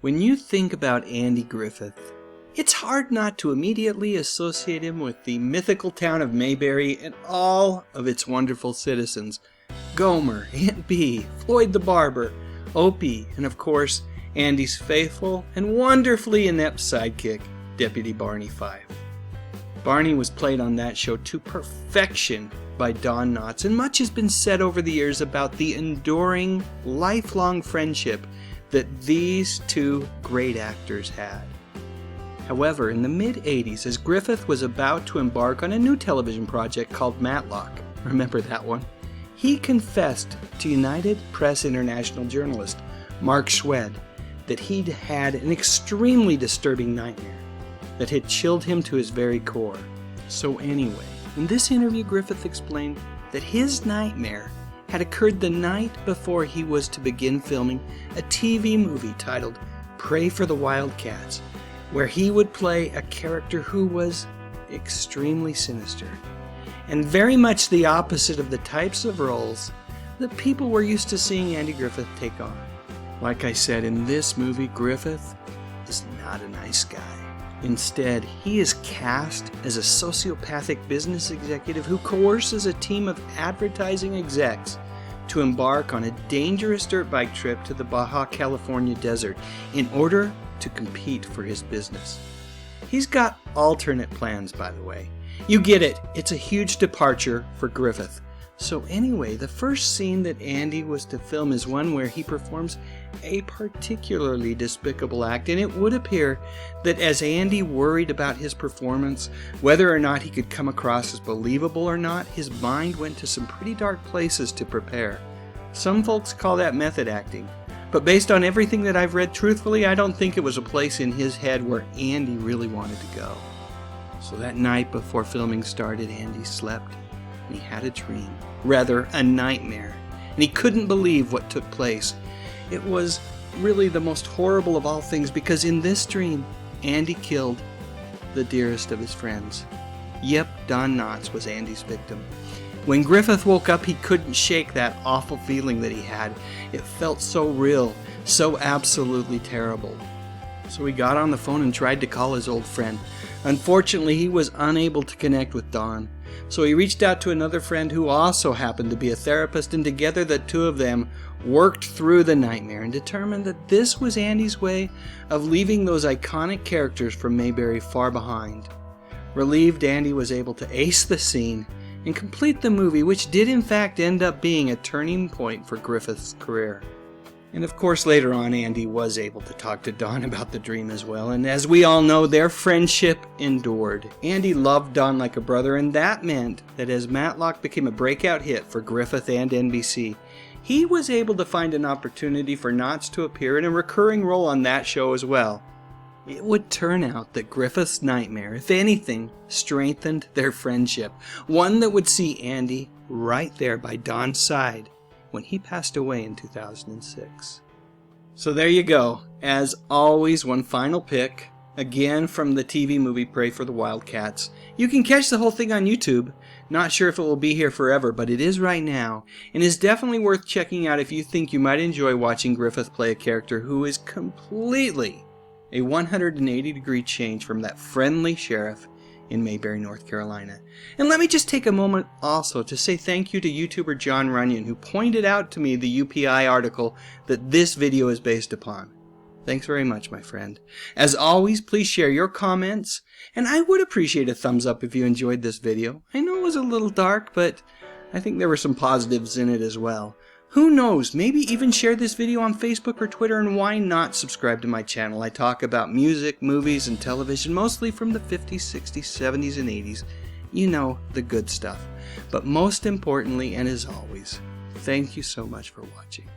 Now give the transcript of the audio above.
When you think about Andy Griffith, it's hard not to immediately associate him with the mythical town of Mayberry and all of its wonderful citizens. Gomer, Aunt Bee, Floyd the Barber, Opie, and of course, Andy's faithful and wonderfully inept sidekick, Deputy Barney Fife. Barney was played on that show to perfection by Don Knotts, and much has been said over the years about the enduring, lifelong friendship that these two great actors had. However, in the mid-'80s, as Griffith was about to embark on a new television project called Matlock, remember that one? He confessed to United Press International journalist Mark Schwed that he'd had an extremely disturbing nightmare that had chilled him to his very core. So anyway, in this interview, Griffith explained that his nightmare had occurred the night before he was to begin filming a TV movie titled Pray for the Wildcats, where he would play a character who was extremely sinister, and very much the opposite of the types of roles that people were used to seeing Andy Griffith take on. Like I said, in this movie, Griffith is not a nice guy. Instead, he is cast as a sociopathic business executive who coerces a team of advertising execs to embark on a dangerous dirt bike trip to the Baja California desert in order to compete for his business. He's got alternate plans, by the way. You get it, it's a huge departure for Griffith. So anyway, the first scene that Andy was to film is one where he performs a particularly despicable act, and it would appear that as Andy worried about his performance, whether or not he could come across as believable or not, his mind went to some pretty dark places to prepare. Some folks call that method acting, but based on everything that I've read, truthfully, I don't think it was a place in his head where Andy really wanted to go. So that night before filming started, Andy slept, and he had a dream. Rather, a nightmare. And he couldn't believe what took place. It was really the most horrible of all things, because in this dream, Andy killed the dearest of his friends. Yep, Don Knotts was Andy's victim. When Griffith woke up, he couldn't shake that awful feeling that he had. It felt so real, so absolutely terrible. So he got on the phone and tried to call his old friend. Unfortunately, he was unable to connect with Don. So he reached out to another friend who also happened to be a therapist, and together the two of them worked through the nightmare and determined that this was Andy's way of leaving those iconic characters from Mayberry far behind. Relieved, Andy was able to ace the scene and complete the movie, which did in fact end up being a turning point for Griffith's career. And of course, later on, Andy was able to talk to Don about the dream as well, and as we all know, their friendship endured. Andy loved Don like a brother, and that meant that as Matlock became a breakout hit for Griffith and NBC, he was able to find an opportunity for Knotts to appear in a recurring role on that show as well. It would turn out that Griffith's nightmare, if anything, strengthened their friendship, one that would see Andy right there by Don's side when he passed away in 2006. So there you go. As always, one final pick, again from the TV movie Pray for the Wildcats. You can catch the whole thing on YouTube. Not sure if it will be here forever, but it is right now, and is definitely worth checking out if you think you might enjoy watching Griffith play a character who is completely a 180-degree change from that friendly sheriff in Mayberry, North Carolina. And let me just take a moment also to say thank you to YouTuber John Runyon, who pointed out to me the UPI article that this video is based upon. Thanks very much, my friend. As always, please share your comments, and I would appreciate a thumbs up if you enjoyed this video. I know it was a little dark, but I think there were some positives in it as well. Who knows, maybe even share this video on Facebook or Twitter, and why not subscribe to my channel? I talk about music, movies, and television, mostly from the 50s, 60s, 70s, and 80s. You know, the good stuff. But most importantly, and as always, thank you so much for watching.